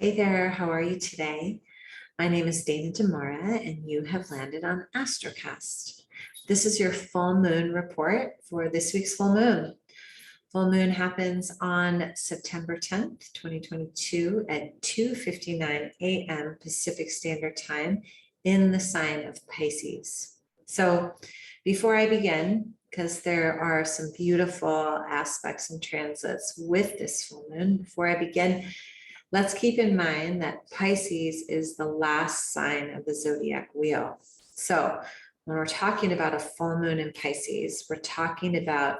Hey there, how are you today? My name is Dana Demara, and you have landed on Astrocast. This is your full moon report for this week's full moon. Full moon happens on September 10th, 2022 at 2:59 a.m. Pacific Standard Time in the sign of Pisces. So before I begin, because there are some beautiful aspects and transits with this full moon, before I begin, let's keep in mind that Pisces is the last sign of the zodiac wheel. So when we're talking about a full moon in Pisces, we're talking about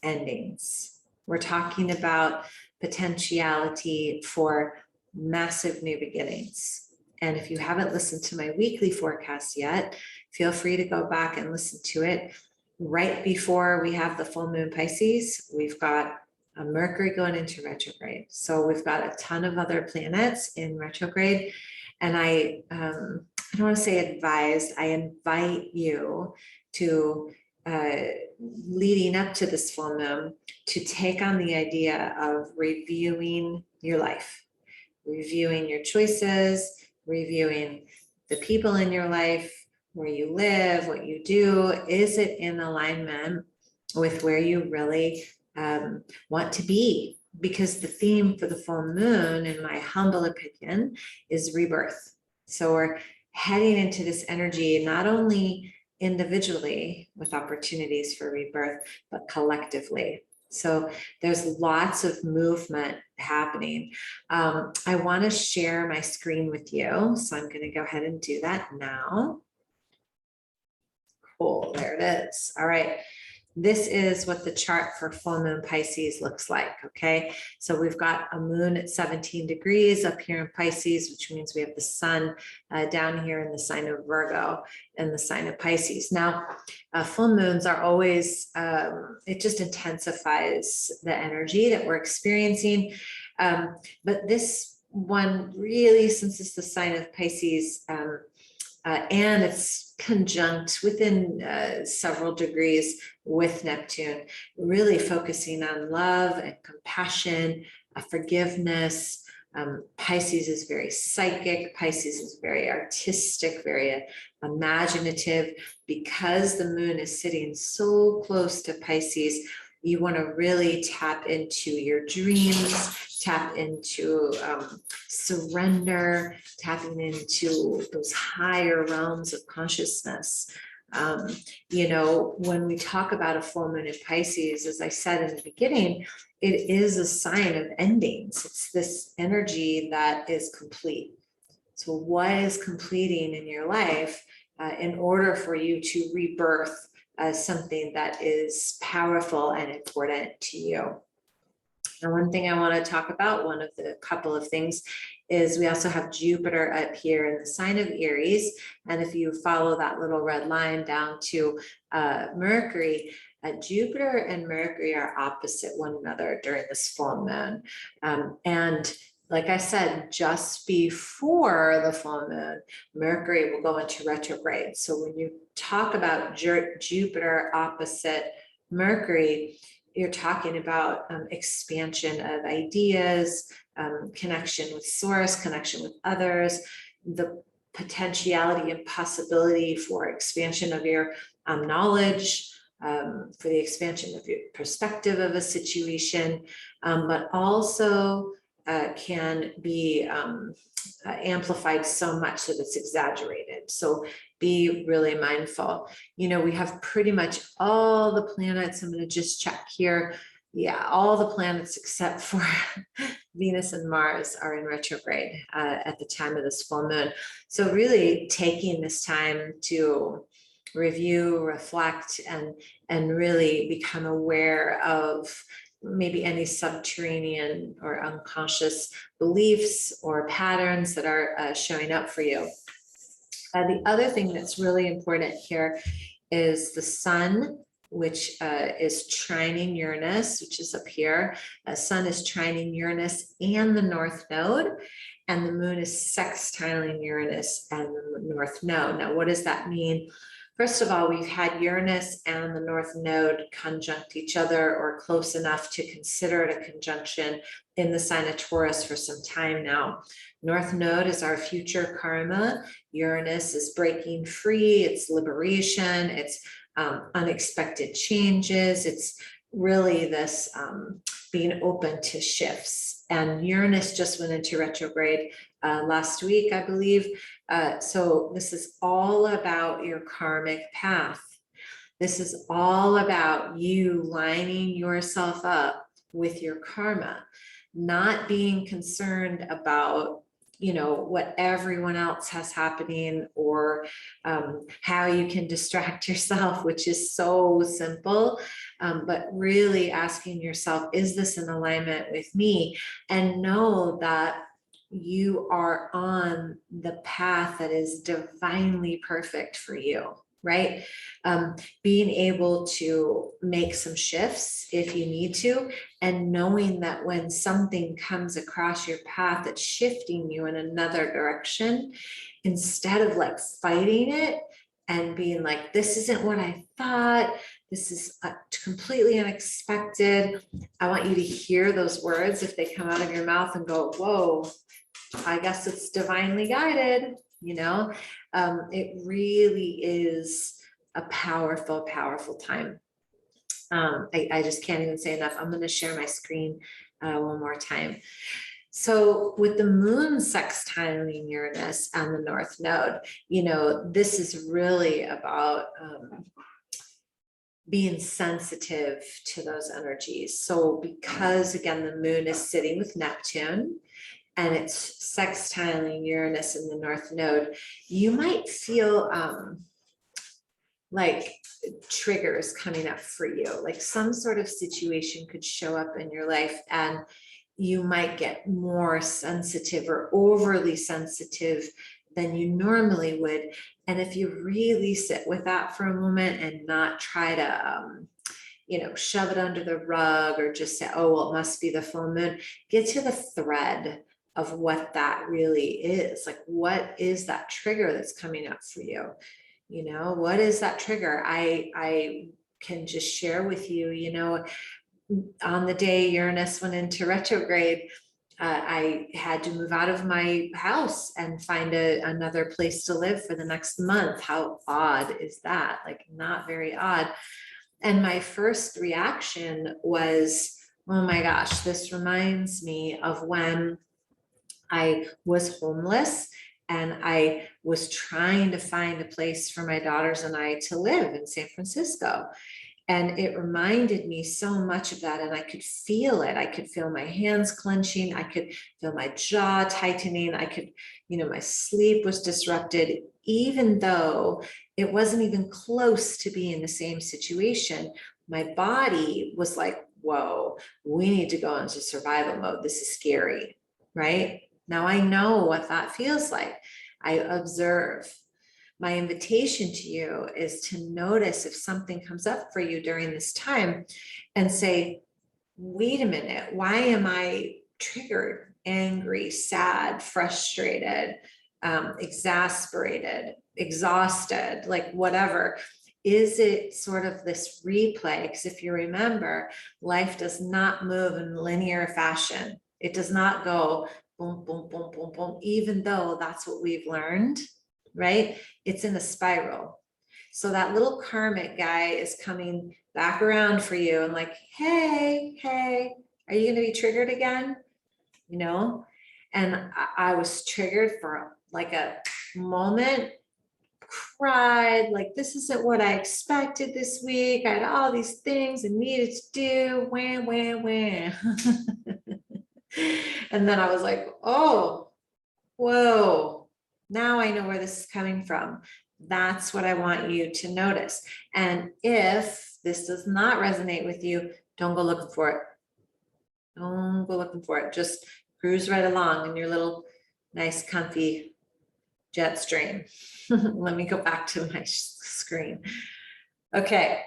endings. We're talking about potentiality for massive new beginnings. And if you haven't listened to my weekly forecast yet, feel free to go back and listen to it. Right before we have the full moon Pisces, we've got a Mercury going into retrograde. So we've got a ton of other planets in retrograde. And I don't want to say advise, I invite you to, leading up to this full moon, to take on the idea of reviewing your life, reviewing your choices, reviewing the people in your life, where you live, what you do. Is it in alignment with where you really want to be? Because the theme for the full moon, in my humble opinion, is rebirth. So we're heading into this energy, not only individually with opportunities for rebirth, but collectively. So there's lots of movement happening. I want to share my screen with you. So I'm going to go ahead and do that now. Cool, there it is. All right. This is what the chart for full moon Pisces looks like, okay? So we've got a moon at 17 degrees up here in Pisces, which means we have the sun down here in the sign of Virgo and the sign of Pisces. Now, full moons are always, it just intensifies the energy that we're experiencing. But this one really, since it's the sign of Pisces, and it's conjunct within several degrees with Neptune, really focusing on love and compassion, forgiveness. Pisces is very psychic. Pisces is very artistic, very imaginative. Because the moon is sitting so close to Pisces, you want to really tap into your dreams, tap into surrender, tapping into those higher realms of consciousness. You know, when we talk about a full moon in Pisces, as I said in the beginning, it is a sign of endings. It's this energy that is complete. So what is completing in your life in order for you to rebirth something that is powerful and important to you? And one thing I want to talk about, one of the couple of things, is we also have Jupiter up here in the sign of Aries. And if you follow that little red line down to Mercury, Jupiter and Mercury are opposite one another during this full moon. And like I said, just before the full moon, Mercury will go into retrograde. So when you talk about Jupiter opposite Mercury, you're talking about expansion of ideas, connection with source, connection with others, the potentiality and possibility for expansion of your knowledge, for the expansion of your perspective of a situation, but also can be amplified so much that it's exaggerated. So be really mindful. You know, we have pretty much all the planets. I'm going to just check here. Yeah, all the planets except for Venus and Mars are in retrograde at the time of this full moon. So really taking this time to review, reflect, and really become aware of maybe any subterranean or unconscious beliefs or patterns that are showing up for you. The other thing that's really important here is the sun, which is trining Uranus, which is up here. Sun is trining Uranus and the North Node, and the moon is sextiling Uranus and the North Node. Now, what does that mean First of all, we've had Uranus and the North Node conjunct each other or close enough to consider it a conjunction in the sign of Taurus for some time now. North Node is our future karma. Uranus is breaking free, it's liberation, it's unexpected changes. It's really this being open to shifts. And Uranus just went into retrograde last week, I believe. So this is all about your karmic path. This is all about you lining yourself up with your karma, not being concerned about, you know, what everyone else has happening or how you can distract yourself, which is so simple, but really asking yourself, is this in alignment with me? And know that you are on the path that is divinely perfect for you, right? Being able to make some shifts if you need to, and knowing that when something comes across your path that's shifting you in another direction, instead of like fighting it and being like, this isn't what I thought, this is completely unexpected. I want you to hear those words if they come out of your mouth and go, whoa, I guess it's divinely guided, you know. It really is a powerful, powerful time. I just can't even say enough. I'm going to share my screen one more time. So with the moon sextiling Uranus and the North Node, you know, this is really about being sensitive to those energies. So because again, the moon is sitting with Neptune, and it's sextiling Uranus in the North Node, you might feel like triggers coming up for you, like some sort of situation could show up in your life and you might get more sensitive or overly sensitive than you normally would. And if you really sit with that for a moment and not try to you know, shove it under the rug or just say, oh, well, it must be the full moon, get to the thread of what that really is. Like, what is that trigger that's coming up for you? You know, what is that trigger? I can just share with you, you know, on the day Uranus went into retrograde, I had to move out of my house and find another place to live for the next month. How odd is that? Like, not very odd. And my first reaction was, oh my gosh, this reminds me of when I was homeless and I was trying to find a place for my daughters and I to live in San Francisco. And it reminded me so much of that. And I could feel it. I could feel my hands clenching. I could feel my jaw tightening. I could, you know, my sleep was disrupted, even though it wasn't even close to being the same situation. My body was like, whoa, we need to go into survival mode. This is scary, right? Now I know what that feels like. I observe. My invitation to you is to notice if something comes up for you during this time and say, wait a minute, why am I triggered, angry, sad, frustrated, exasperated, exhausted, like whatever? Is it sort of this replay? Because if you remember, life does not move in linear fashion. It does not go boom, boom, boom, boom, boom, even though that's what we've learned, right? It's in a spiral. So that little karmic guy is coming back around for you and like, hey, are you going to be triggered again? You know? And I was triggered for like a moment, cried, like, this isn't what I expected this week. I had all these things I needed to do, wham. And then I was like, oh, whoa, now I know where this is coming from. That's what I want you to notice. And if this does not resonate with you, don't go looking for it. Don't go looking for it. Just cruise right along in your little nice, comfy jet stream. Let me go back to my screen. Okay.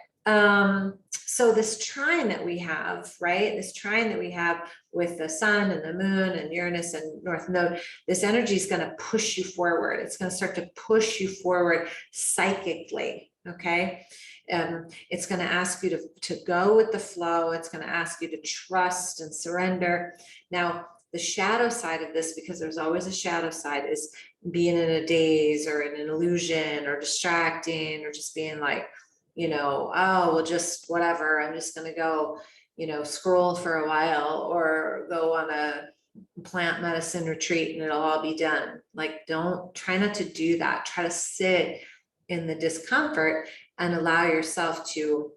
So this trine that we have, right? This trine that we have with the sun and the moon and Uranus and North Node, this energy is going to push you forward. It's going to start to push you forward psychically, Okay. It's going to ask you to go with the flow. It's going to ask you to trust and surrender. Now, the shadow side of this, because there's always a shadow side, is being in a daze or in an illusion or distracting or just being like, you know, oh, well, just whatever. I'm just going to go, you know, scroll for a while or go on a plant medicine retreat and it'll all be done. Like, don't try not to do that. Try to sit in the discomfort and allow yourself to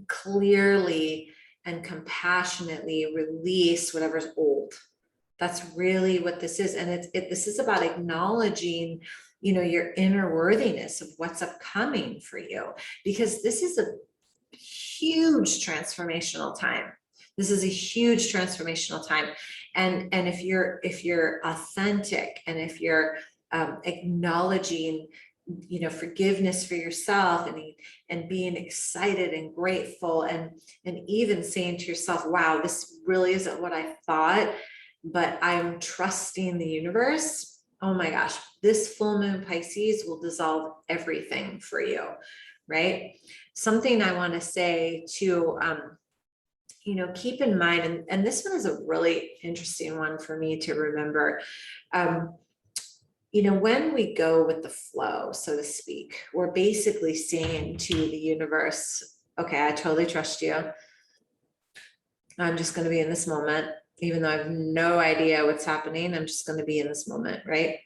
clearly and compassionately release whatever's old. That's really what this is. And this is about acknowledging, you know, your inner worthiness of what's upcoming for you, because this is a huge transformational time. This is a huge transformational time. And if you're authentic and if you're acknowledging, you know, forgiveness for yourself and being excited and grateful and even saying to yourself, wow, this really isn't what I thought, but I'm trusting the universe. Oh my gosh, this full moon Pisces will dissolve everything for you, right? Something I want to say too, you know, keep in mind, and this one is a really interesting one for me to remember. You know, when we go with the flow, so to speak, we're basically saying to the universe, okay, I totally trust you. I'm just going to be in this moment, even though I have no idea what's happening. I'm just going to be in this moment, right?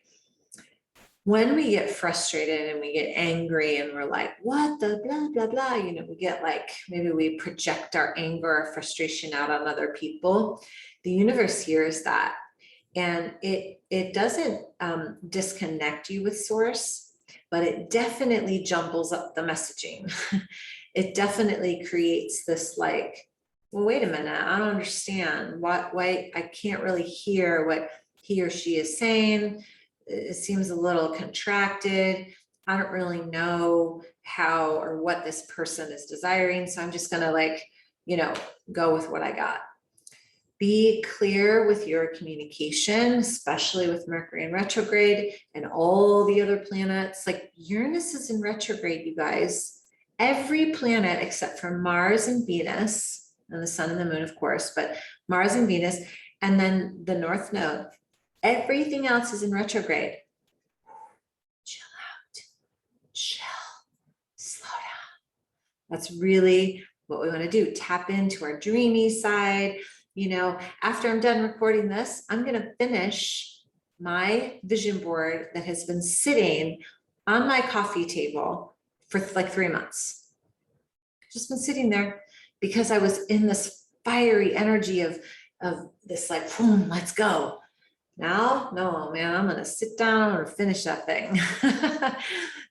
When we get frustrated and we get angry and we're like, what the blah, blah, blah, you know, we get like, maybe we project our anger or frustration out on other people. The universe hears that. And it doesn't disconnect you with source, but it definitely jumbles up the messaging. It definitely creates this like, well, wait a minute, I don't understand why I can't really hear what he or she is saying. It seems a little contracted. I don't really know how or what this person is desiring. So I'm just gonna like, you know, go with what I got. Be clear with your communication, especially with Mercury in retrograde and all the other planets. Like Uranus is in retrograde, you guys. Every planet except for Mars and Venus, and the sun and the moon, of course, but Mars and Venus, and then the North Node. Everything else is in retrograde. Chill out, chill, slow down. That's really what we want to do. Tap into our dreamy side. You know, after I'm done recording this, I'm going to finish my vision board that has been sitting on my coffee table for like 3 months. Just been sitting there because I was in this fiery energy of this like, boom, let's go. Now, no, man, I'm going to sit down or finish that thing.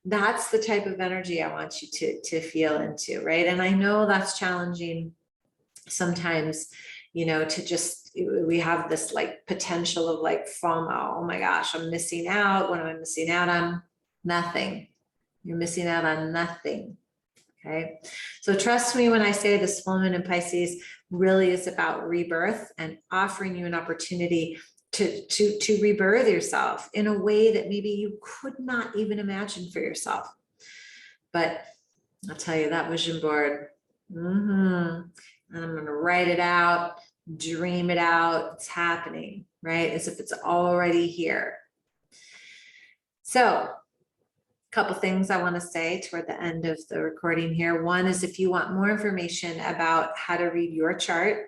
That's the type of energy I want you to feel into, right? And I know that's challenging sometimes, you know, to just, we have this like potential of like FOMO. Oh my gosh, I'm missing out. What am I missing out on? Nothing. You're missing out on nothing. Okay. So trust me when I say this full moon in Pisces really is about rebirth and offering you an opportunity to rebirth yourself in a way that maybe you could not even imagine for yourself. But I'll tell you, that vision board, and I'm going to write it out, dream it out. It's happening, right? As if it's already here. So a couple things I want to say toward the end of the recording here. One is if you want more information about how to read your chart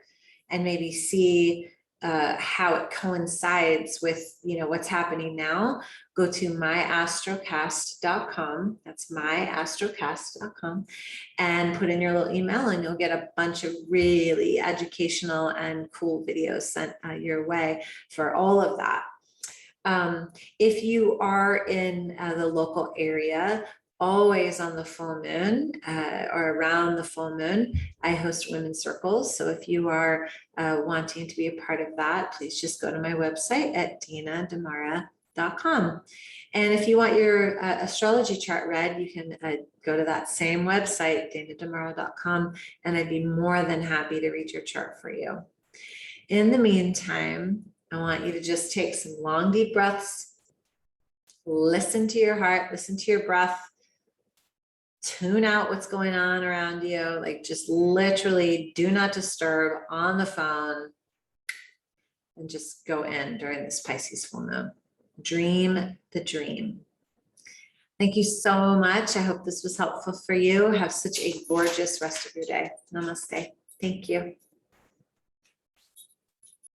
and maybe see how it coincides with, you know, what's happening now, go to myastrocast.com. That's myastrocast.com, and put in your little email and you'll get a bunch of really educational and cool videos sent your way for all of that. If you are in the local area, always on the full moon or around the full moon, I host women's circles. So if you are wanting to be a part of that, please just go to my website at dinadamara.com. And if you want your astrology chart read, you can go to that same website, dinadamara.com, and I'd be more than happy to read your chart for you. In the meantime, I want you to just take some long, deep breaths, listen to your heart, listen to your breath. tune out what's going on around you. Like just literally do not disturb on the phone and just go in during this Pisces full moon. Dream the dream. Thank you so much. I hope this was helpful for you. Have such a gorgeous rest of your day. Namaste. Thank you.